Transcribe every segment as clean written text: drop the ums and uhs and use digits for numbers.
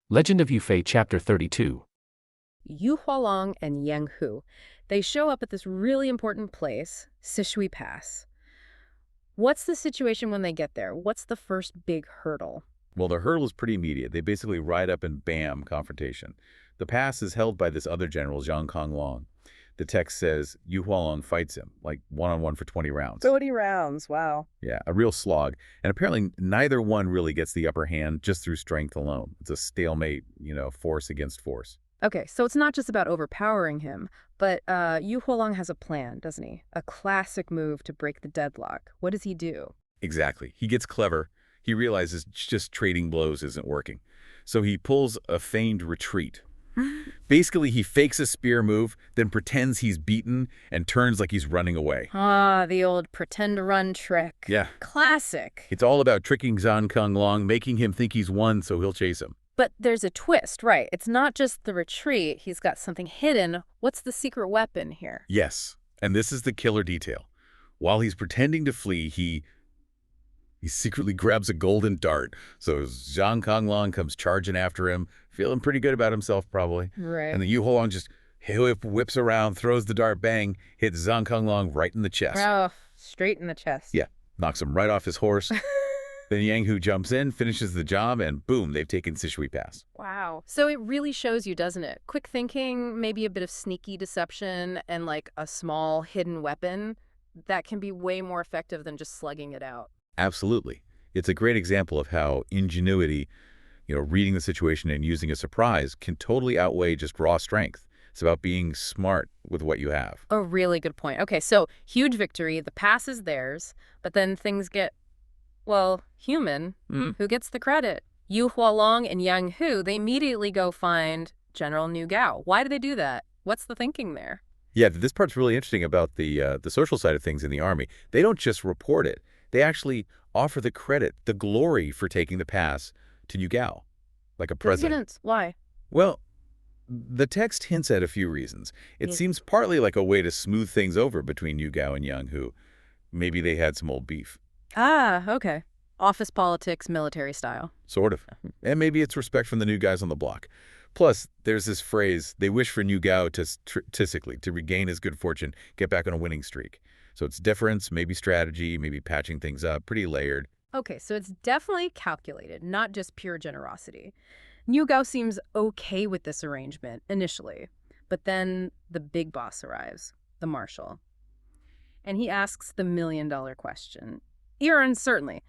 Legend of Yufei Chapter 32. Yu Hualong and Yang Hu. They show up at this really important place, Sishui Pass. What's the situation when they get there? What's the first big hurdle? Well, the hurdle is pretty immediate. They basically ride up and bam, confrontation. The pass is held by this other general, Zhang Konglong. The text says Yu Hualong fights him, like one-on-one for 20 rounds. 20 rounds, wow. Yeah, a real slog. And apparently neither one really gets the upper hand just through strength alone. It's a stalemate, force against force. Okay, so it's not just about overpowering him, but Yu Hualong has a plan, doesn't he? A classic move to break the deadlock. What does he do? Exactly. He gets clever. He realizes just trading blows isn't working. So he pulls a feigned retreat. Basically, he fakes a spear move, then pretends he's beaten and turns like he's running away. Ah, the old pretend to run trick. Yeah. Classic. It's all about tricking Zhang Konglong, making him think he's won so he'll chase him. But there's a twist, right? It's not just the retreat. He's got something hidden. What's the secret weapon here? Yes, and this is the killer detail. While he's pretending to flee, he secretly grabs a golden dart. So Zhang Konglong comes charging after him, feeling pretty good about himself probably. Right. And the Yu Hualong just whips around, throws the dart, bang, hits Zhang Konglong right in the chest. Oh, straight in the chest. Yeah, knocks him right off his horse. Then Yang Hu jumps in, finishes the job, and boom, they've taken Sishui Pass. Wow. So it really shows you, doesn't it? Quick thinking, maybe a bit of sneaky deception, and like a small hidden weapon that can be way more effective than just slugging it out. Absolutely. It's a great example of how ingenuity, reading the situation and using a surprise can totally outweigh just raw strength. It's about being smart with what you have. A really good point. Okay, so huge victory. The pass is theirs, but then things get, well, human. Who gets the credit? Yu Hualong and Yang Hu, they immediately go find General Nu Gao. Why do they do that? What's the thinking there? Yeah, this part's really interesting about the social side of things in the Army. They don't just report it. They actually offer the credit, the glory for taking the pass to Nu Gao, like a president. Why? Well, the text hints at a few reasons. It seems partly like a way to smooth things over between Nu Gao and Yang Hu. Maybe they had some old beef. Ah, okay. Office politics, military style. Sort of. And maybe it's respect from the new guys on the block. Plus, there's this phrase, they wish for Nu Gao to regain his good fortune, get back on a winning streak. So it's deference, maybe strategy, maybe patching things up, pretty layered. Okay, so it's definitely calculated, not just pure generosity. Nu Gao seems okay with this arrangement initially, but then the big boss arrives, the marshal. And he asks the million-dollar question. Certainly.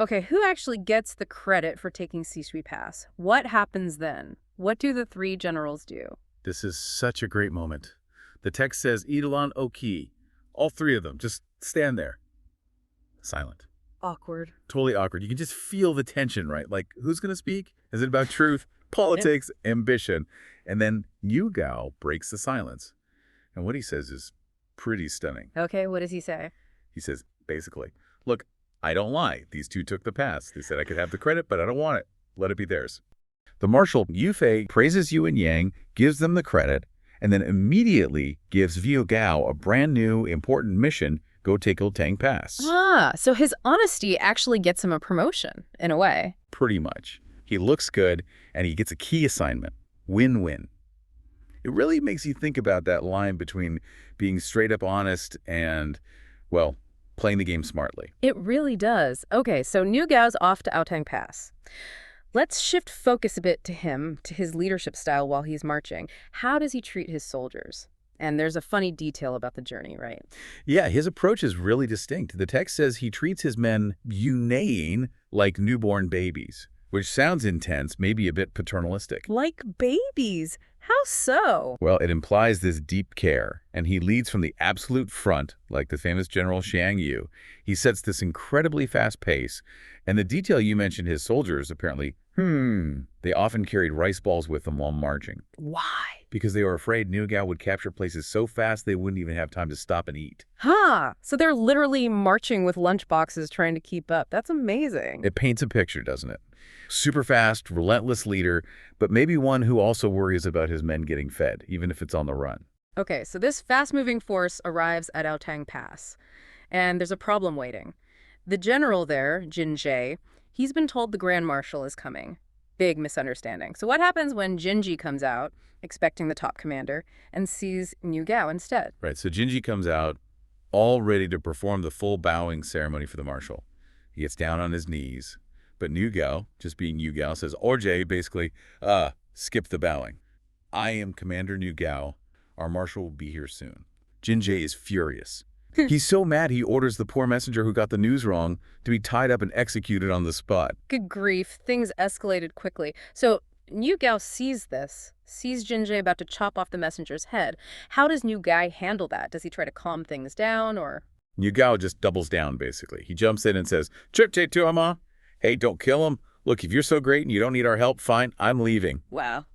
Okay, who actually gets the credit for taking Sishui Pass? What happens then? What do the three generals do? This is such a great moment. The text says, Idalan Oki. All three of them just stand there. Silent. Awkward. Totally awkward. You can just feel the tension, right? Like, who's going to speak? Is it about truth, politics, ambition? And then Nu Gao breaks the silence. And what he says is pretty stunning. Okay, what does he say? He says, basically, look, I don't lie. These two took the pass. They said I could have the credit, but I don't want it. Let it be theirs. The marshal, Yufei, praises Yu and Yang, gives them the credit, and then immediately gives Yu Gao a brand new, important mission, go take Tang Pass. Ah, so his honesty actually gets him a promotion, in a way. Pretty much. He looks good, and he gets a key assignment. Win-win. It really makes you think about that line between being straight up honest and, well, playing the game smartly. It really does. Okay, so Nu Gao's off to Tang Pass. Let's shift focus a bit to him, to his leadership style while he's marching. How does he treat his soldiers? And there's a funny detail about the journey, right? Yeah, his approach is really distinct. The text says he treats his men yunaying like newborn babies, which sounds intense, maybe a bit paternalistic. Like babies? How so? Well, it implies this deep care, and he leads from the absolute front, like the famous General Xiang Yu. He sets this incredibly fast pace, and the detail you mentioned, his soldiers apparently, they often carried rice balls with them while marching. Why? Because they were afraid Nu Gao would capture places so fast they wouldn't even have time to stop and eat. So they're literally marching with lunchboxes trying to keep up. That's amazing. It paints a picture, doesn't it? Super fast, relentless leader, but maybe one who also worries about his men getting fed, even if it's on the run. Okay, so this fast-moving force arrives at Tang Pass, and there's a problem waiting. The general there, Jin Jie, he's been told the Grand Marshal is coming. big misunderstanding. So what happens when Jinji comes out, expecting the top commander, and sees Niu Gao instead? Right, so Jinji comes out all ready to perform the full bowing ceremony for the marshal. He gets down on his knees, but Niu Gao, just being Niu Gao, says, Orje, basically, skip the bowing. I am Commander Niu Gao. Our marshal will be here soon. Jinji is furious. He's so mad he orders the poor messenger who got the news wrong to be tied up and executed on the spot. Good grief, things escalated quickly. So Niu Gao sees this, sees Jinji about to chop off the messenger's head. How does Niu Gao handle that? Does he try to calm things down, or? Niu Gao just doubles down, basically. He jumps in and says, Chirte Tuama. Hey, don't kill him. Look, if you're so great and you don't need our help, fine, I'm leaving. Wow.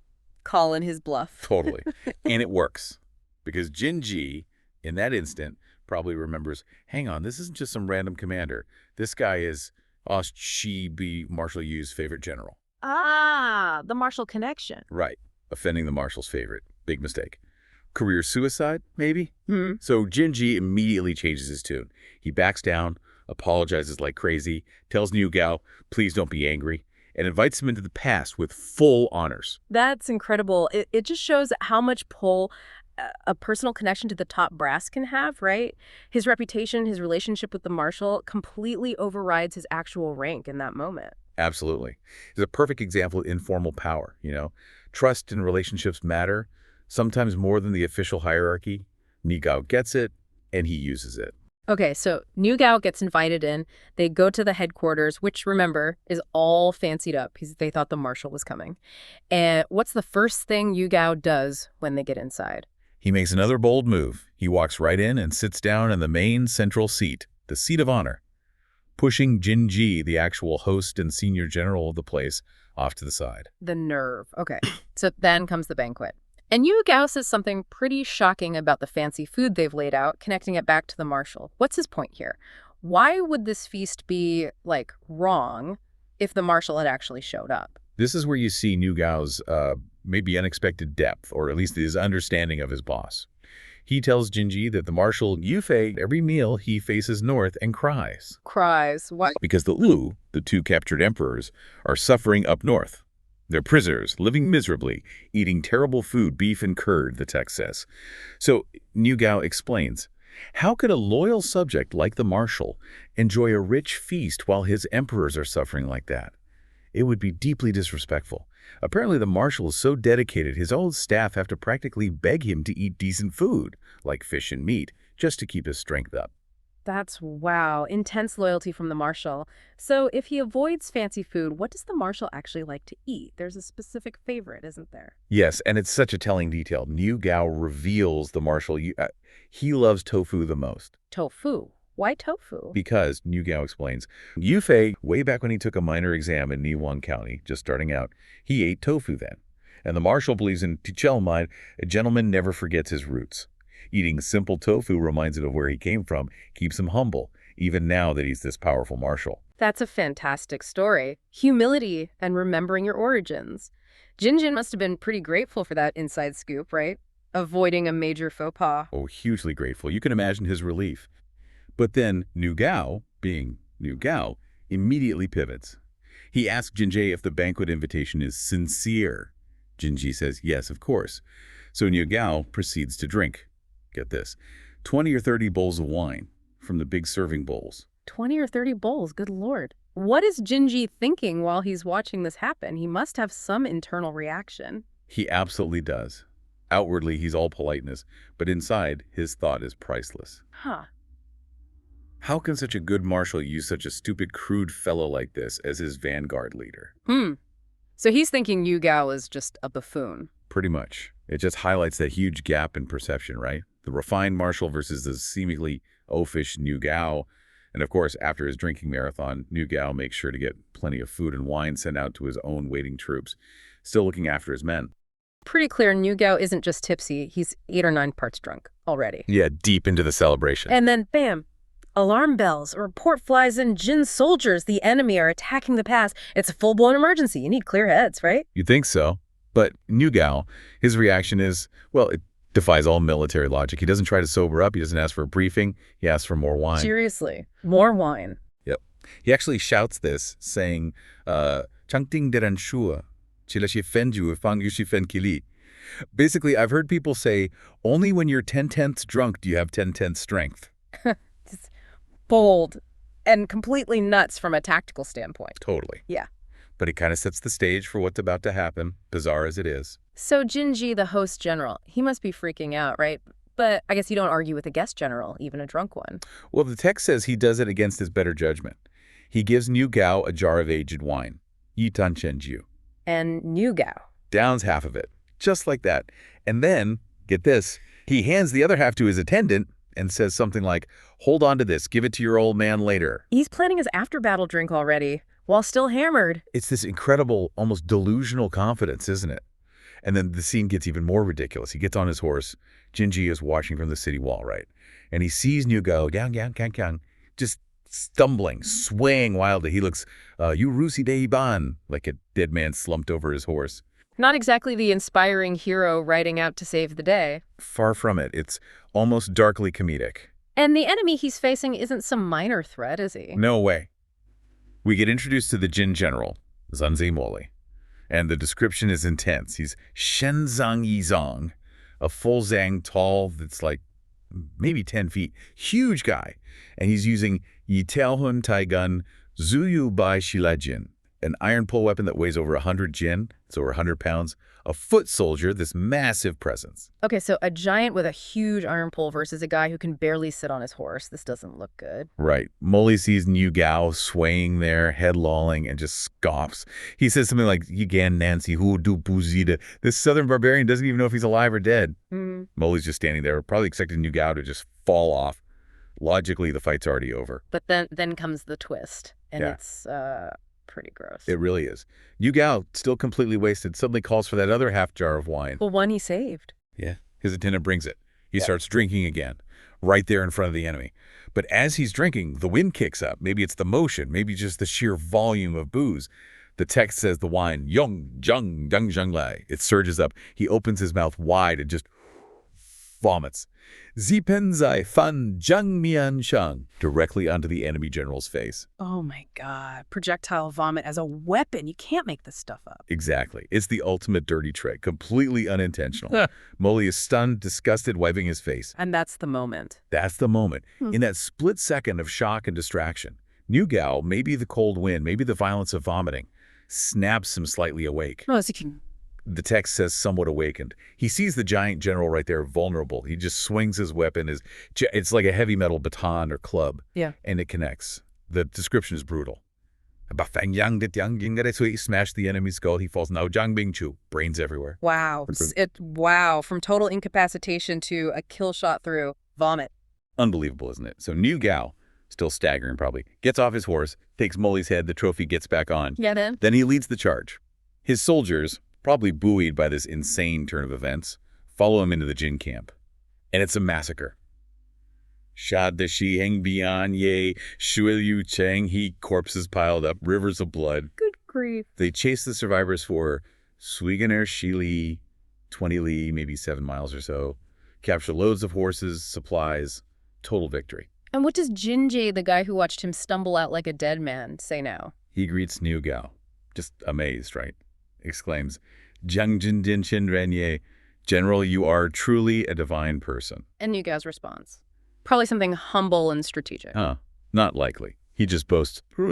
Calling his bluff. Totally. And it works. Because Jinji, in that instant, probably remembers, hang on, this isn't just some random commander. This guy is Shi Marshal Yu's favorite general. Ah, the martial connection. Right. Offending the marshal's favorite. Big mistake. Career suicide, maybe? Hmm. So Jinji immediately changes his tune. He backs down, apologizes like crazy, tells Niu Gao, please don't be angry, and invites him into the past with full honors. That's incredible. It just shows how much pull a personal connection to the top brass can have, right? His reputation, his relationship with the marshal completely overrides his actual rank in that moment. Absolutely. It's a perfect example of informal power, you know. Trust and relationships matter, sometimes more than the official hierarchy. Niu Gao gets it, and he uses it. Okay, so Niu Gao gets invited in. They go to the headquarters, which, remember, is all fancied up because they thought the marshal was coming. And what's the first thing Niu Gao does when they get inside? He makes another bold move. He walks right in and sits down in the main central seat, the seat of honor, pushing Jinji, the actual host and senior general of the place, off to the side. The nerve. Okay, so then comes the banquet. And Niu Gao says something pretty shocking about the fancy food they've laid out, connecting it back to the marshal. What's his point here? Why would this feast be, like, wrong if the marshal had actually showed up? This is where you see Niu Gao's maybe unexpected depth, or at least his understanding of his boss. He tells Jinji that the marshal Yufei, every meal he faces north and cries. Cries. Why? Because the Lu, the two captured emperors, are suffering up north. They're prisoners, living miserably, eating terrible food, beef and curd, the text says. So Niu Gao explains, how could a loyal subject like the marshal enjoy a rich feast while his emperors are suffering like that? It would be deeply disrespectful. Apparently the marshal is so dedicated his own staff have to practically beg him to eat decent food, like fish and meat, just to keep his strength up. That's, wow, intense loyalty from the marshal. So if he avoids fancy food, what does the marshal actually like to eat? There's a specific favorite, isn't there? Yes, and it's such a telling detail. Niu Gao reveals the marshal, he loves tofu the most. Tofu. Why tofu? Because, Niu Gao explains, Yufei, way back when he took a minor exam in Niwan County, just starting out, he ate tofu then. And the marshal believes in Tichelmine, a gentleman never forgets his roots. Eating simple tofu reminds him of where he came from, keeps him humble, even now that he's this powerful marshal. That's a fantastic story. Humility and remembering your origins. Jinjin must have been pretty grateful for that inside scoop, right? Avoiding a major faux pas. Oh, hugely grateful. You can imagine his relief. But then Niu Gao, being Niu Gao, immediately pivots. He asks Jinji if the banquet invitation is sincere. Jinji says, yes, of course. So Niu Gao proceeds to drink. Get this, 20 or 30 bowls of wine from the big serving bowls. 20 or 30 bowls, good lord. What is Jinji thinking while he's watching this happen? He must have some internal reaction. He absolutely does. Outwardly, he's all politeness, but inside, his thought is priceless. Huh. How can such a good marshal use such a stupid, crude fellow like this as his vanguard leader? So he's thinking Niu Gao is just a buffoon. Pretty much. It just highlights that huge gap in perception, right? The refined marshal versus the seemingly oafish Niu Gao. And of course, after his drinking marathon, Niu Gao makes sure to get plenty of food and wine sent out to his own waiting troops, still looking after his men. Pretty clear Niu Gao isn't just tipsy, he's 8 or 9 parts drunk already. Yeah, deep into the celebration. And then, bam! Alarm bells, a report flies in, Jin soldiers, the enemy, are attacking the pass. It's a full-blown emergency. You need clear heads, right? You'd think so. But Niu Gao, his reaction is, well, it defies all military logic. He doesn't try to sober up. He doesn't ask for a briefing. He asks for more wine. Seriously, more wine. Yep. He actually shouts this, saying, Changting deran shua, Basically, I've heard people say, only when you're 10/10ths drunk do you have 10/10ths strength. Just bold and completely nuts from a tactical standpoint. Totally. Yeah. But it kind of sets the stage for what's about to happen, bizarre as it is. So Jinji, the host general, he must be freaking out, right? But I guess you don't argue with a guest general, even a drunk one. Well, the text says he does it against his better judgment. He gives Niu Gao a jar of aged wine. Yitan Chenjiu. And Niu Gao. Downs half of it. Just like that. And then, get this, he hands the other half to his attendant and says something like, hold on to this, give it to your old man later. He's planning his after-battle drink already, while still hammered. It's this incredible, almost delusional confidence, isn't it? And then the scene gets even more ridiculous. He gets on his horse. Jinji is watching from the city wall, right? And he sees Niu Gao, just stumbling, swaying wildly. He looks, you Rusi Deiban, like a dead man slumped over his horse. Not exactly the inspiring hero riding out to save the day. Far from it. It's almost darkly comedic. And the enemy he's facing isn't some minor threat, is he? No way. We get introduced to the Jin general, Zunzi Moli. And the description is intense. He's Shenzang Yizong, a full zang tall that's like maybe 10 feet. Huge guy. And he's using Yitaohun Taigun Zuyu Bai Shilajin, an iron pole weapon that weighs over 100 jin. It's over 100 pounds. A foot soldier, this massive presence. Okay, so a giant with a huge iron pole versus a guy who can barely sit on his horse. This doesn't look good. Right. Moli sees Niu Gao swaying there, head lolling, and just scoffs. He says something like, Yigan Nancy, Hu Du Buzida. This southern barbarian doesn't even know if he's alive or dead. Moli's just standing there, probably expecting Niu Gao to just fall off. Logically, the fight's already over. But then comes the twist, and it's pretty gross. It really is. Niu Gao, still completely wasted, suddenly calls for that other half jar of wine. Well, one he saved. Yeah. His attendant brings it. He starts drinking again, right there in front of the enemy. But as he's drinking, the wind kicks up. Maybe it's the motion, maybe just the sheer volume of booze. The text says the wine, Yong, Zhang, Dang, Zhang Lai. It surges up. He opens his mouth wide and just vomits. Zipenzai fan Zhang Mian Shang, directly onto the enemy general's face. Oh my God. Projectile vomit as a weapon. You can't make this stuff up. Exactly. It's the ultimate dirty trick, completely unintentional. Moli is stunned, disgusted, wiping his face. And that's the moment. That's the moment. In that split second of shock and distraction, Niu Gao, maybe the cold wind, maybe the violence of vomiting, snaps him slightly awake. Oh, so you can... The text says somewhat awakened. He sees the giant general right there, vulnerable. He just swings his weapon. It's like a heavy metal baton or club. Yeah. And it connects. The description is brutal. So he smashed the enemy's skull. He falls. Now Zhang Bingchu. Brains everywhere. Wow. Wow. From total incapacitation to a kill shot through. Vomit. Unbelievable, isn't it? So Niu Gao, still staggering probably, gets off his horse, takes Moli's head, the trophy gets back on. Yeah, then? Then he leads the charge. His soldiers, probably buoyed by this insane turn of events, follow him into the Jin camp. And it's a massacre. Shad de Shi Heng Bian Ye, Shuil Yu Cheng, corpses piled up, rivers of blood. Good grief. They chase the survivors for Suiganer Shili, 20 li, maybe 7 miles or so, capture loads of horses, supplies, total victory. And what does Jinji, the guy who watched him stumble out like a dead man, say now? He greets Niu Gao, just amazed, right? Exclaims, Jiang Jin Din Chen Renye, General, you are truly a divine person. And Niu Gao's response? Probably something humble and strategic. Not likely. He just boasts, if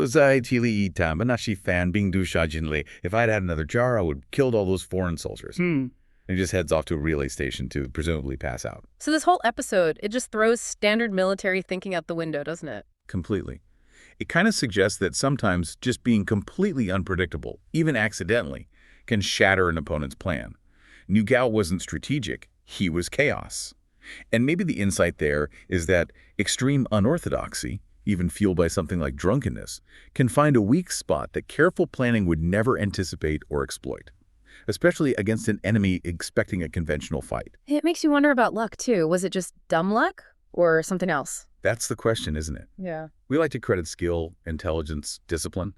I'd had another jar, I would have killed all those foreign soldiers. And he just heads off to a relay station to presumably pass out. So this whole episode, it just throws standard military thinking out the window, doesn't it? Completely. It kind of suggests that sometimes just being completely unpredictable, even accidentally, can shatter an opponent's plan. Niu Gao wasn't strategic. He was chaos. And maybe the insight there is that extreme unorthodoxy, even fueled by something like drunkenness, can find a weak spot that careful planning would never anticipate or exploit, especially against an enemy expecting a conventional fight. It makes you wonder about luck, too. Was it just dumb luck or something else? That's the question, isn't it? Yeah. We like to credit skill, intelligence, discipline,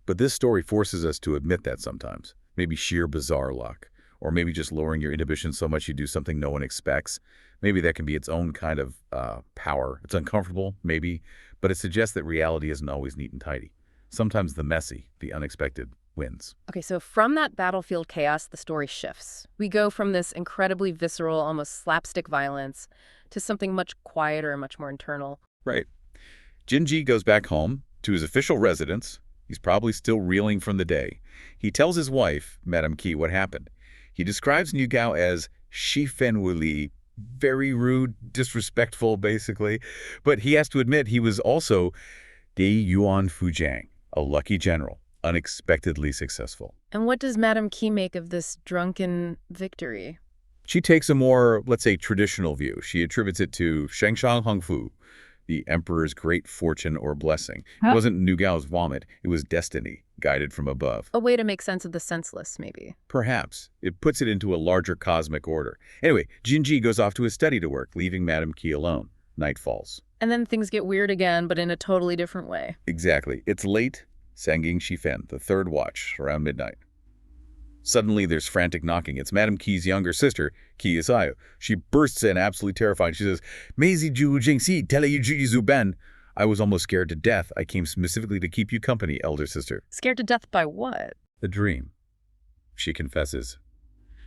but this story forces us to admit that sometimes. Maybe sheer bizarre luck, or maybe just lowering your inhibition so much you do something no one expects. Maybe that can be its own kind of power. It's uncomfortable, maybe, but it suggests that reality isn't always neat and tidy. Sometimes the messy, the unexpected, wins. Okay, so from that battlefield chaos, the story shifts. We go from this incredibly visceral, almost slapstick violence to something much quieter and much more internal. Right. Jinji goes back home to his official residence. He's probably still reeling from the day. He tells his wife, Madame Qi, what happened. He describes Niu Gao as Shifenwuli, very rude, disrespectful, basically. But he has to admit he was also Di Yuan Fujiang, a lucky general, unexpectedly successful. And what does Madame Qi make of this drunken victory? She takes a more, let's say, traditional view. She attributes it to Shengshang Hongfu, the emperor's great fortune or blessing. It wasn't Niu Gao's vomit, it was destiny, guided from above. A way to make sense of the senseless, maybe. Perhaps. It puts it into a larger cosmic order. Anyway, Jinji goes off to his study to work, leaving Madame Qi alone. Night falls. And then things get weird again, but in a totally different way. Exactly. It's late, Sanging Shifen, the third watch, around midnight. Suddenly, there's frantic knocking. It's Madame Qi's younger sister, Qi Isayo. She bursts in, absolutely terrified. She says, Meizi Ju Jingxi, Tele Yu Zuban. I was almost scared to death. I came specifically to keep you company, elder sister. Scared to death by what? A dream. She confesses.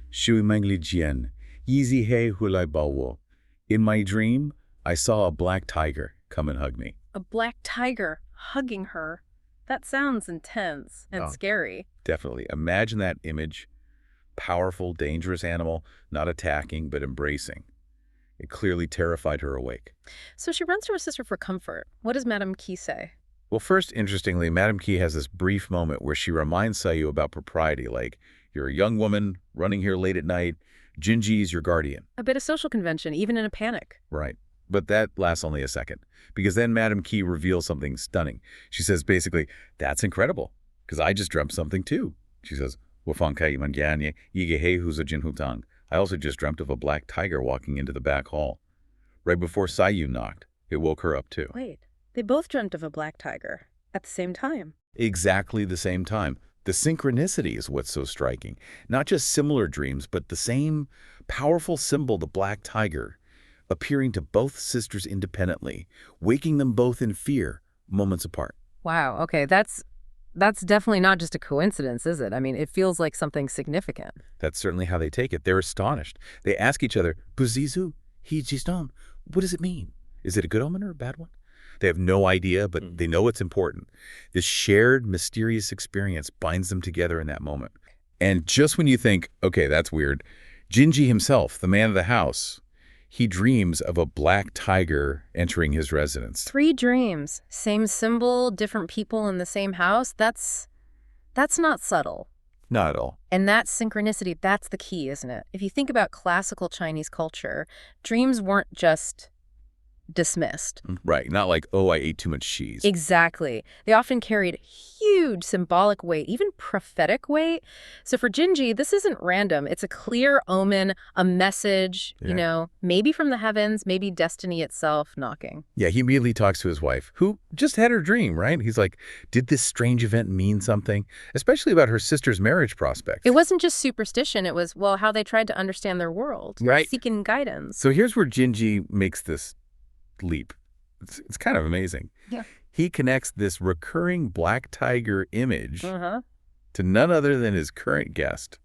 Shui Mengli Jian, Yizi He Hulai Baowo. In my dream, I saw a black tiger come and hug me. A black tiger hugging her. That sounds intense and scary. Definitely. Imagine that image. Powerful, dangerous animal, not attacking, but embracing. It clearly terrified her awake. So she runs to her sister for comfort. What does Madame Qi say? Well, first, interestingly, Madame Qi has this brief moment where she reminds Sayu about propriety, like, you're a young woman running here late at night. Jinji is your guardian. A bit of social convention, even in a panic. Right. But that lasts only a second, because then Madame Qi reveals something stunning. She says basically, that's incredible, because I just dreamt something too. She says, I also just dreamt of a black tiger walking into the back hall. Right before Sayu knocked, it woke her up too. Wait, they both dreamt of a black tiger at the same time. Exactly the same time. The synchronicity is what's so striking. Not just similar dreams, but the same powerful symbol, the black tiger, appearing to both sisters independently, waking them both in fear, moments apart. Wow, okay, that's definitely not just a coincidence, is it? I mean, it feels like something significant. That's certainly how they take it. They're astonished. They ask each other, Buzizu, Hijiston, what does it mean? Is it a good omen or a bad one? They have no idea, but they know it's important. This shared, mysterious experience binds them together in that moment. And just when you think, okay, that's weird, Jinji himself, the man of the house, he dreams of a black tiger entering his residence. 3 dreams, same symbol, different people in the same house. That's not subtle. Not at all. And that synchronicity, that's the key, isn't it? If you think about classical Chinese culture, dreams weren't just dismissed. Right. Not like, oh, I ate too much cheese. Exactly. They often carried huge symbolic weight, even prophetic weight. So for Jinji, this isn't random. It's a clear omen, a message, maybe from the heavens, maybe destiny itself knocking. Yeah, he immediately talks to his wife, who just had her dream, right? He's like, did this strange event mean something? Especially about her sister's marriage prospects. It wasn't just superstition. It was, well, how they tried to understand their world. Right. Seeking guidance. So here's where Jinji makes this leap. It's kind of amazing. Yeah. He connects this recurring black tiger image to none other than his current guest,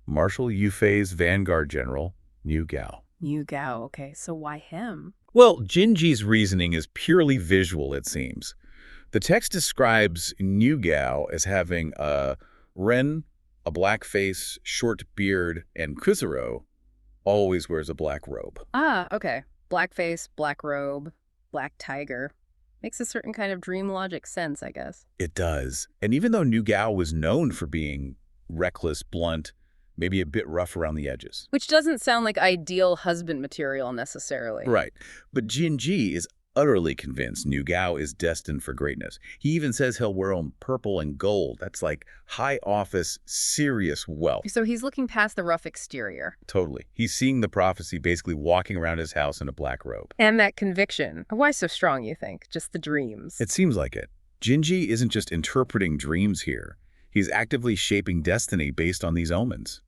Marshal Yufei's vanguard general, Niu Gao. Niu Gao, okay. So why him? Well, Jinji's reasoning is purely visual, it seems. The text describes Niu Gao as having a ren, a black face, short beard, and Kuzuro always wears a black robe. Ah, okay. Black face, black robe, black tiger. Makes a certain kind of dream logic sense, I guess. It does. And even though Niu Gao was known for being reckless, blunt, maybe a bit rough around the edges. Which doesn't sound like ideal husband material necessarily. Right. But Jinji is utterly convinced Niu Gao is destined for greatness. He even says he'll wear purple and gold. That's like high office, serious wealth. So he's looking past the rough exterior. Totally. He's seeing the prophecy basically walking around his house in a black robe. And that conviction. Why so strong, you think? Just the dreams. It seems like it. Jinji isn't just interpreting dreams here. He's actively shaping destiny based on these omens.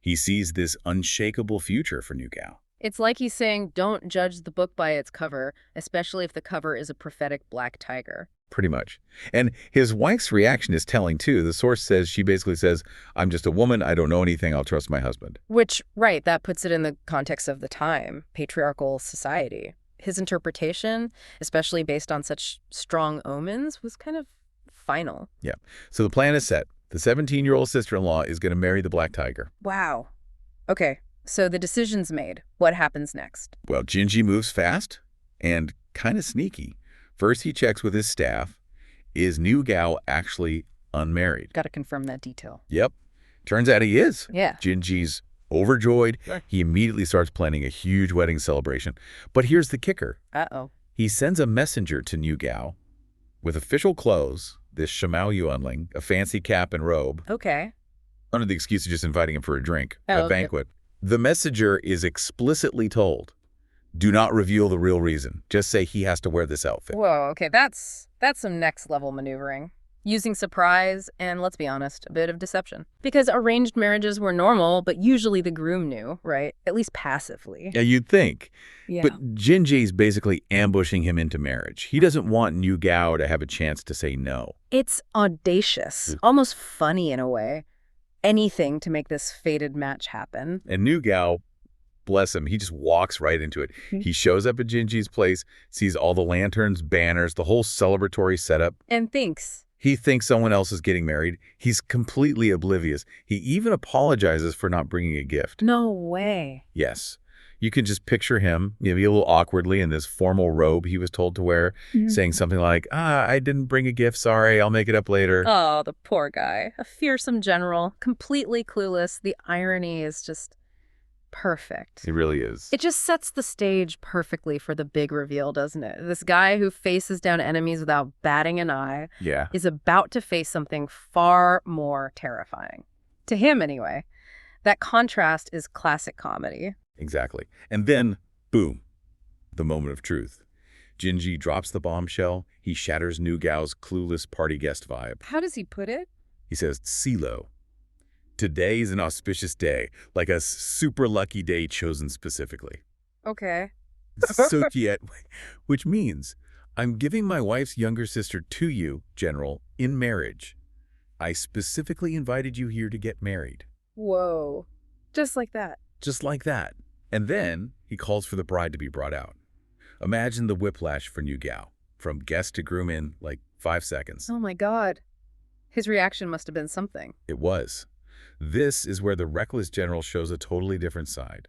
He sees this unshakable future for Niu Gao. It's like he's saying, don't judge the book by its cover, especially if the cover is a prophetic black tiger. Pretty much. And his wife's reaction is telling, too. The source says, she basically says, I'm just a woman. I don't know anything. I'll trust my husband. Which, right, that puts it in the context of the time, patriarchal society. His interpretation, especially based on such strong omens, was kind of final. Yeah. So the plan is set. The 17-year-old sister-in-law is going to marry the black tiger. Wow. Okay, so the decision's made. What happens next? Well, Jinji moves fast and kind of sneaky. First, he checks with his staff. Is New Gao actually unmarried? Got to confirm that detail. Yep. Turns out he is. Yeah. Jinji's overjoyed. Sure. He immediately starts planning a huge wedding celebration. But here's the kicker. Uh-oh. He sends a messenger to New Gao with official clothes, this Shamao Yuanling, a fancy cap and robe. Okay. Under the excuse of just inviting him for a drink, a banquet. The messenger is explicitly told, do not reveal the real reason. Just say he has to wear this outfit. Whoa, okay, that's some next-level maneuvering. Using surprise and, let's be honest, a bit of deception. Because arranged marriages were normal, but usually the groom knew, right? At least passively. Yeah, you'd think. Yeah. But Jinji's basically ambushing him into marriage. He doesn't want New Gao to have a chance to say no. It's audacious, almost funny in a way. Anything to make this fated match happen. And New Gao, bless him, he just walks right into it. He shows up at Jinji's place, sees all the lanterns, banners, the whole celebratory setup. And thinks. He thinks someone else is getting married. He's completely oblivious. He even apologizes for not bringing a gift. No way. Yes. You can just picture him, maybe a little awkwardly in this formal robe he was told to wear, saying something like, I didn't bring a gift, sorry, I'll make it up later. Oh, the poor guy. A fearsome general, completely clueless. The irony is just perfect. It really is. It just sets the stage perfectly for the big reveal, doesn't it? This guy who faces down enemies without batting an eye is about to face something far more terrifying. To him, anyway. That contrast is classic comedy. Exactly. And then, boom, the moment of truth. Jinji drops the bombshell. He shatters New Gao's clueless party guest vibe. How does he put it? He says, Silo. Today is an auspicious day, like a super lucky day chosen specifically. Okay. Sokiet, which means I'm giving my wife's younger sister to you, General, in marriage. I specifically invited you here to get married. Whoa. Just like that. Just like that. And then he calls for the bride to be brought out. Imagine the whiplash for New Gao, from guest to groom in like 5 seconds. Oh my God. His reaction must have been something. It was. This is where the reckless general shows a totally different side.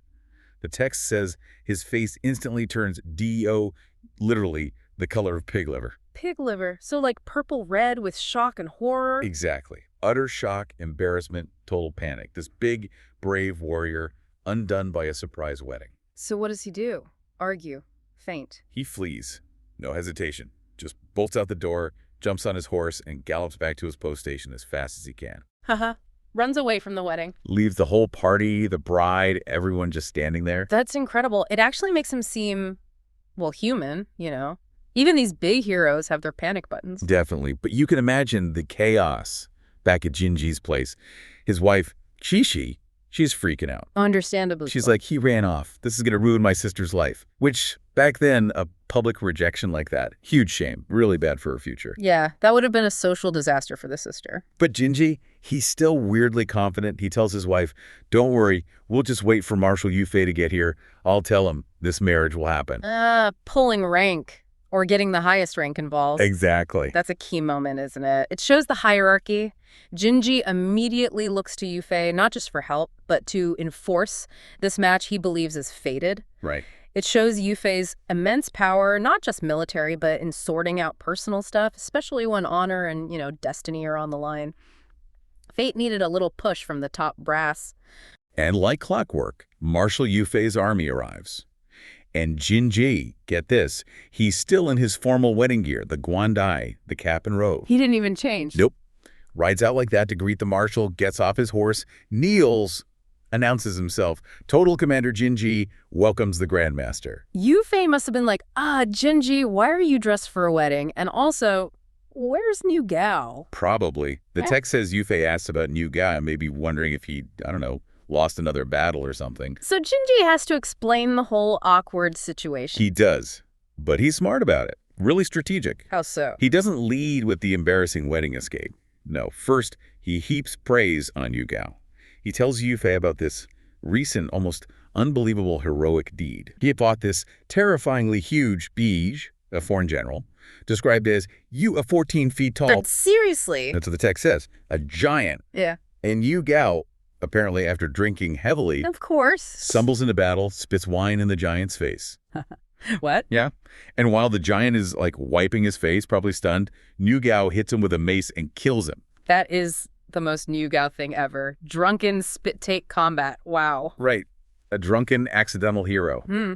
The text says his face instantly turns DO, literally the color of pig liver. Pig liver? So like purple-red with shock and horror? Exactly. Utter shock, embarrassment, total panic. This big, brave warrior undone by a surprise wedding. So what does he do? Argue? Faint? He flees. No hesitation. Just bolts out the door, jumps on his horse, and gallops back to his post station as fast as he can. Haha. Runs away from the wedding. Leaves the whole party, the bride, everyone just standing there. That's incredible. It actually makes him seem, well, human, you know. Even these big heroes have their panic buttons. Definitely. But you can imagine the chaos back at Jinji's place. His wife, Shishi, she's freaking out. Understandably. She's like, he ran off. This is going to ruin my sister's life. Which, back then, a public rejection like that, huge shame. Really bad for her future. Yeah, that would have been a social disaster for the sister. But Jinji, he's still weirdly confident. He tells his wife, don't worry, we'll just wait for Marshal Yufei to get here. I'll tell him this marriage will happen. Pulling rank. Or getting the highest rank involved. Exactly. That's a key moment, isn't it? It shows the hierarchy. Jinji immediately looks to Yufei, not just for help, but to enforce this match he believes is fated. Right. It shows Yufei's immense power, not just military, but in sorting out personal stuff, especially when honor and, you know, destiny are on the line. Fate needed a little push from the top brass. And like clockwork, Marshal Yufei's army arrives. And Jinji, get this, he's still in his formal wedding gear, the guandai, the cap and robe. He didn't even change. Nope. Rides out like that to greet the marshal, gets off his horse, kneels, announces himself. Total Commander Jinji welcomes the Grandmaster. Yufei must have been like, Jinji, why are you dressed for a wedding? And also, where's New Gao? Probably. The text says Yufei asked about New Gao, maybe wondering if he, I don't know, lost another battle or something. So Jinji has to explain the whole awkward situation. He does, but he's smart about it. Really strategic. How so? He doesn't lead with the embarrassing wedding escape. No, first, he heaps praise on Yu Gao. He tells Yu Fei about this recent, almost unbelievable heroic deed. He had fought this terrifyingly huge Beige, a foreign general, described as a 14 feet tall. But seriously? That's what the text says. A giant. Yeah. And Yu Gao, apparently after drinking heavily, Of course. stumbles into battle, spits wine in the giant's face. What? Yeah. And while the giant is like wiping his face, probably stunned, Yu Gao hits him with a mace and kills him. That is the most New Gao thing ever. Drunken spit-take combat. Wow. Right. A drunken accidental hero. Hmm.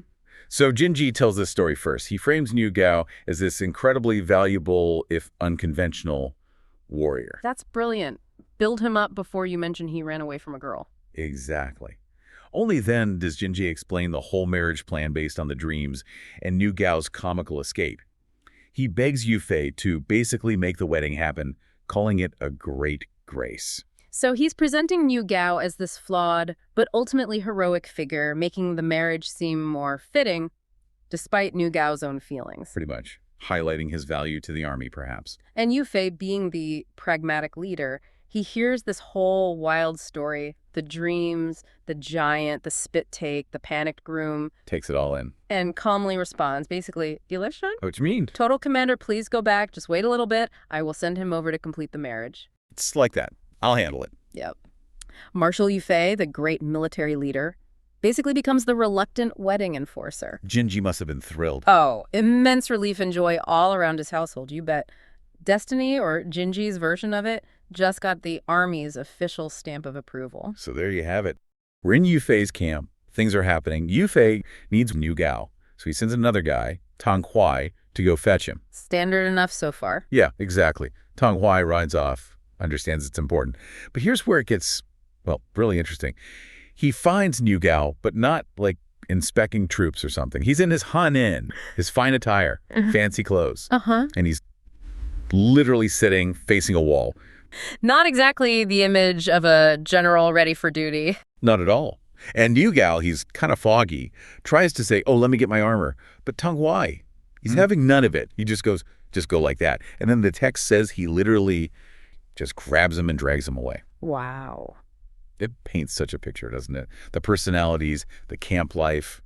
So Jinji tells this story first. He frames Yu Gao as this incredibly valuable, if unconventional, warrior. That's brilliant. Build him up before you mention he ran away from a girl. Exactly. Only then does Jinji explain the whole marriage plan based on the dreams and Yu Gao's comical escape. He begs Yu Fei to basically make the wedding happen, calling it a great grace. So he's presenting New Gao as this flawed, but ultimately heroic figure, making the marriage seem more fitting, despite New Gao's own feelings. Pretty much. Highlighting his value to the army, perhaps. And Yu Fei, being the pragmatic leader, he hears this whole wild story, the dreams, the giant, the spit take, the panicked groom, Takes it all in. and calmly responds, basically, Delicious? What you mean? Total Commander, please go back. Just wait a little bit. I will send him over to complete the marriage. It's like that. I'll handle it. Yep. Marshal Yu Fei, the great military leader, basically becomes the reluctant wedding enforcer. Jinji must have been thrilled. Oh, immense relief and joy all around his household, you bet. Destiny, or Jinji's version of it, just got the army's official stamp of approval. So there you have it. We're in Yu Fei's camp. Things are happening. Yu Fei needs Yu Gao. So he sends another guy, Tang Huai, to go fetch him. Standard enough so far. Yeah, exactly. Tang Huai rides off, understands it's important. But here's where it gets, well, really interesting. He finds Yu Gao, but not like inspecting troops or something. He's in his Han In, his fine attire, fancy clothes. Uh-huh. And he's literally sitting facing a wall. Not exactly the image of a general ready for duty. Not at all. And Yu Gao, he's kind of foggy, tries to say, oh, let me get my armor. But Tang Huai, he's having none of it. He just goes, just go like that. And then the text says he literally just grabs him and drags him away. Wow. It paints such a picture, doesn't it? The personalities, the camp life,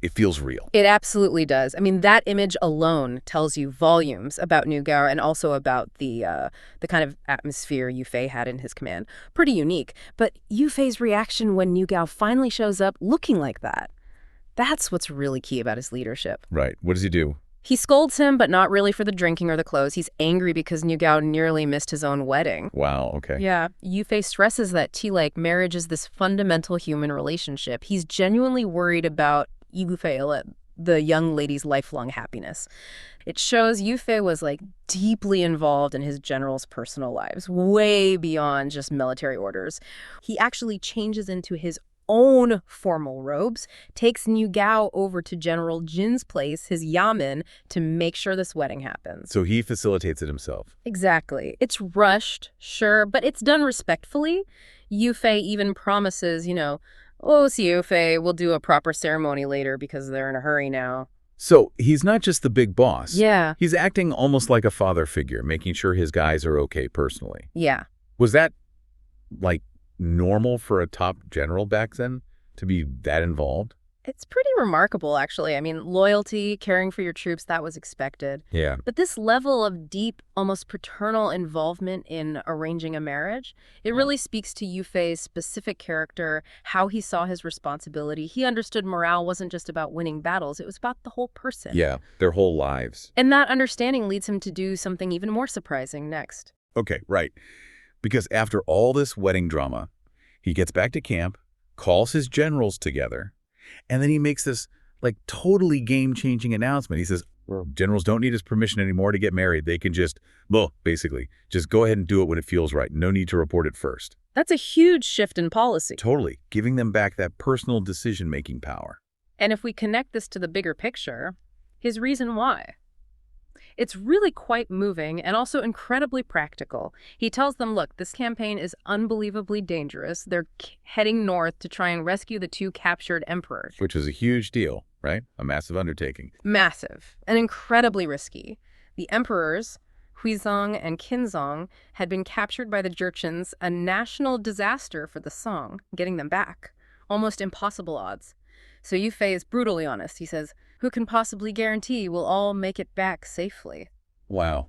it feels real. It absolutely does. I mean, that image alone tells you volumes about New Gao and also about the kind of atmosphere Yu Fei had in his command. Pretty unique. But Yu Fei's reaction when New Gao finally shows up looking like that, that's what's really key about his leadership. Right. What does he do? He scolds him, but not really for the drinking or the clothes. He's angry because New Gao nearly missed his own wedding. Wow, okay. Yeah. Yu Fei stresses that like marriage is this fundamental human relationship. He's genuinely worried about Yu Fei, the young lady's lifelong happiness. It shows Yu Fei was like deeply involved in his generals' personal lives, way beyond just military orders. He actually changes into his own formal robes, takes New Gao over to General Jin's place, his yamen, to make sure this wedding happens. So he facilitates it himself. Exactly. It's rushed, sure, but it's done respectfully. Yu Fei even promises, oh, see, Yu Fei, we'll do a proper ceremony later because they're in a hurry now. So he's not just the big boss. Yeah. He's acting almost like a father figure, making sure his guys are okay personally. Yeah. Was that, like, normal for a top general back then to be that involved? It's pretty remarkable, actually. I mean, loyalty, caring for your troops, that was expected. Yeah. But this level of deep, almost paternal involvement in arranging a marriage, it really speaks to Yu Fei's specific character, how he saw his responsibility. He understood morale wasn't just about winning battles, it was about the whole person. Yeah, their whole lives. And that understanding leads him to do something even more surprising next. Okay, right. Because after all this wedding drama, he gets back to camp, calls his generals together, and then he makes this, like, totally game-changing announcement. He says, generals don't need his permission anymore to get married. They can just, well, basically, just go ahead and do it when it feels right. No need to report it first. That's a huge shift in policy. Totally. Giving them back that personal decision-making power. And if we connect this to the bigger picture, his reason why. It's really quite moving and also incredibly practical. He tells them, look, this campaign is unbelievably dangerous. They're heading north to try and rescue the 2 captured emperors. Which is a huge deal, right? A massive undertaking. Massive and incredibly risky. The emperors, Huizong and Qinzong, had been captured by the Jurchens, a national disaster for the Song, getting them back. Almost impossible odds. So Yu Fei is brutally honest. He says, who can possibly guarantee we'll all make it back safely? Wow.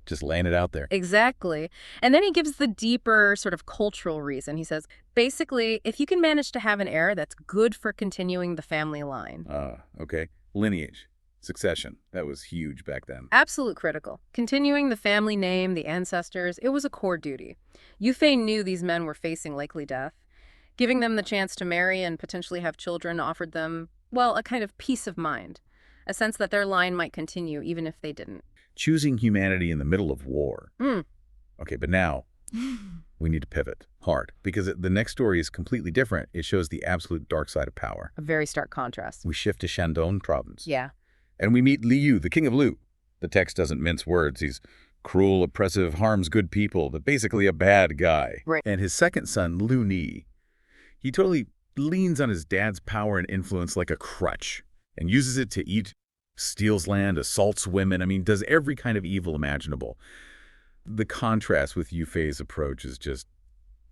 Just laying it out there. Exactly. And then he gives the deeper sort of cultural reason. He says, basically, if you can manage to have an heir, that's good for continuing the family line. Okay. Lineage. Succession. That was huge back then. Absolute critical. Continuing the family name, the ancestors, it was a core duty. Yu Fei knew these men were facing likely death. Giving them the chance to marry and potentially have children offered them, well, a kind of peace of mind. A sense that their line might continue even if they didn't. Choosing humanity in the middle of war. Okay, but now we need to pivot hard because the next story is completely different. It shows the absolute dark side of power. A very stark contrast. We shift to Shandong province. Yeah. And we meet Li Yu, the king of Lu. The text doesn't mince words. He's cruel, oppressive, harms good people, but basically a bad guy. Right. And his second son, Lu Ni, he totally leans on his dad's power and influence like a crutch and uses it to eat, steals land, assaults women. I mean, does every kind of evil imaginable. The contrast with Yu Fei's approach is just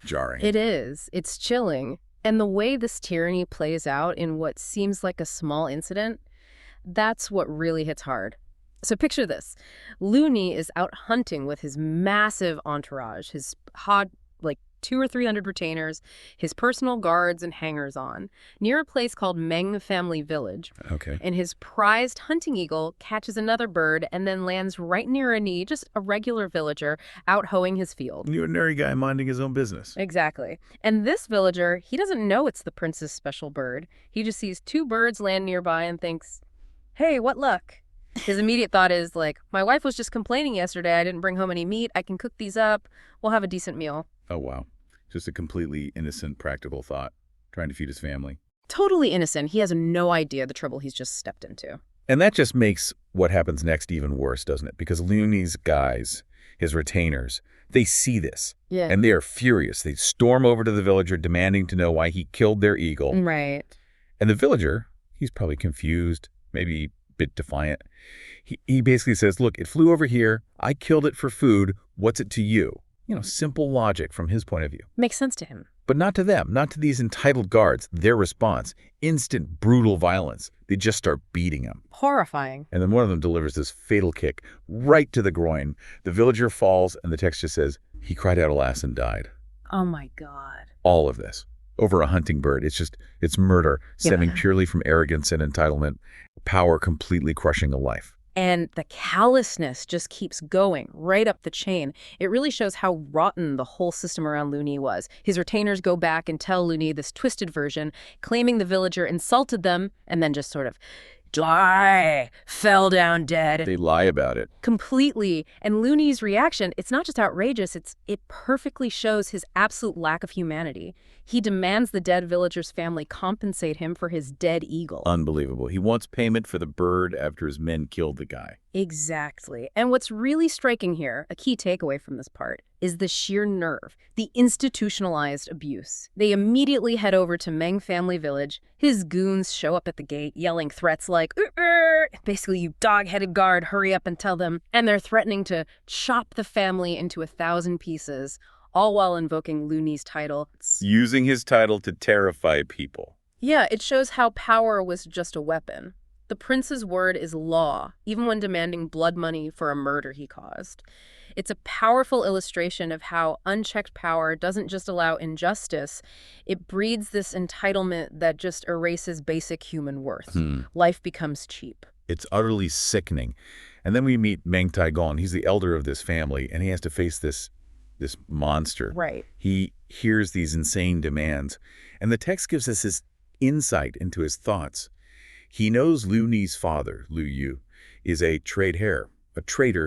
jarring. It is. It's chilling. And the way this tyranny plays out in what seems like a small incident, that's what really hits hard. So picture this. Lu Ni is out hunting with his massive entourage, his hot, 200 or 300 retainers, his personal guards and hangers-on, near a place called Meng Family Village. Okay. And his prized hunting eagle catches another bird and then lands right near a Ni, just a regular villager, out hoeing his field. An ordinary guy minding his own business. Exactly. And this villager, he doesn't know it's the prince's special bird. He just sees 2 birds land nearby and thinks, hey, what luck? His immediate thought is my wife was just complaining yesterday I didn't bring home any meat. I can cook these up. We'll have a decent meal. Oh, wow. Just a completely innocent, practical thought, trying to feed his family. Totally innocent. He has no idea the trouble he's just stepped into. And that just makes what happens next even worse, doesn't it? Because Lu Ni's guys, his retainers, they see this. Yeah. And they are furious. They storm over to the villager demanding to know why he killed their eagle. Right. And the villager, he's probably confused, maybe a bit defiant. He basically says, look, it flew over here. I killed it for food. What's it to you? Simple logic from his point of view. Makes sense to him. But not to them, not to these entitled guards. Their response, instant, brutal violence. They just start beating him. Horrifying. And then one of them delivers this fatal kick right to the groin. The villager falls, and the text just says, he cried out alas and died. Oh, my God. All of this over a hunting bird. It's murder stemming purely from arrogance and entitlement, power completely crushing a life. And the callousness just keeps going right up the chain. It really shows how rotten the whole system around Lu Ni was. His retainers go back and tell Lu Ni this twisted version, claiming the villager insulted them and then just sort of die, fell down dead. They lie about it. Completely. And Lu Ni's reaction, it's not just outrageous, it perfectly shows his absolute lack of humanity. He demands the dead villager's family compensate him for his dead eagle. Unbelievable. He wants payment for the bird after his men killed the guy. Exactly. And what's really striking here, a key takeaway from this part, is the sheer nerve, the institutionalized abuse. They immediately head over to Meng Family Village. His goons show up at the gate, yelling threats like, basically, you dog-headed guard, hurry up and tell them. And they're threatening to chop the family into 1,000 pieces, all while invoking Lu Ni's title. Using his title to terrify people. Yeah, it shows how power was just a weapon. The prince's word is law, even when demanding blood money for a murder he caused. It's a powerful illustration of how unchecked power doesn't just allow injustice, it breeds this entitlement that just erases basic human worth. Life becomes cheap. It's utterly sickening. And then we meet Meng Taigong. He's the elder of this family, and he has to face this monster. Right. He hears these insane demands, and the text gives us this insight into his thoughts. He knows Lu Ni's father, Lu Yu, is a traitor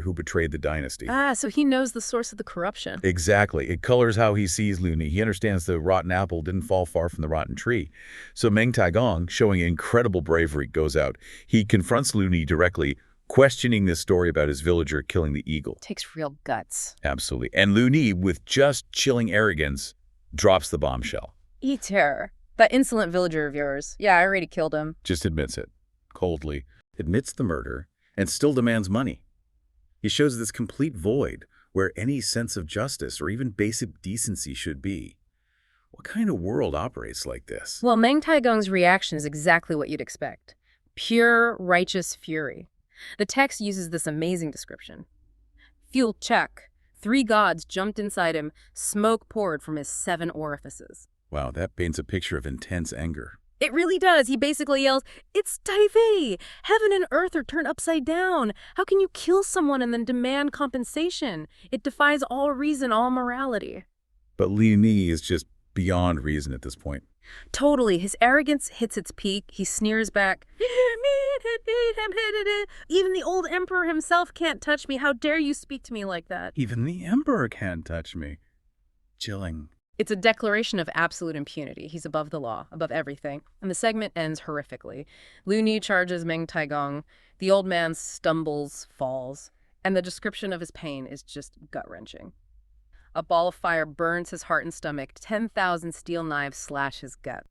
who betrayed the dynasty. So he knows the source of the corruption. Exactly. It colors how he sees Lu Ni. He understands the rotten apple didn't fall far from the rotten tree. So Meng Taigong, showing incredible bravery, goes out. He confronts Lu Ni directly, questioning this story about his villager killing the eagle. Takes real guts. Absolutely. And Lu Ni, with just chilling arrogance, drops the bombshell. Eat her. That insolent villager of yours. Yeah, I already killed him. Just admits it, coldly, admits the murder, and still demands money. He shows this complete void where any sense of justice or even basic decency should be. What kind of world operates like this? Well, Meng Taigong's reaction is exactly what you'd expect. Pure, righteous fury. The text uses this amazing description. Fuel check. 3 gods jumped inside him. Smoke poured from his 7 orifices. Wow, that paints a picture of intense anger. It really does. He basically yells, "It's Taipei! Heaven and earth are turned upside down. How can you kill someone and then demand compensation? It defies all reason, all morality." But Lu Ni is just beyond reason at this point. Totally. His arrogance hits its peak. He sneers back. "Even the old emperor himself can't touch me. How dare you speak to me like that?" Even the emperor can't touch me. Chilling. It's a declaration of absolute impunity. He's above the law, above everything. And the segment ends horrifically. Lu Ni charges Meng Taigong. The old man stumbles, falls, and the description of his pain is just gut-wrenching. A ball of fire burns his heart and stomach. 10,000 steel knives slash his gut.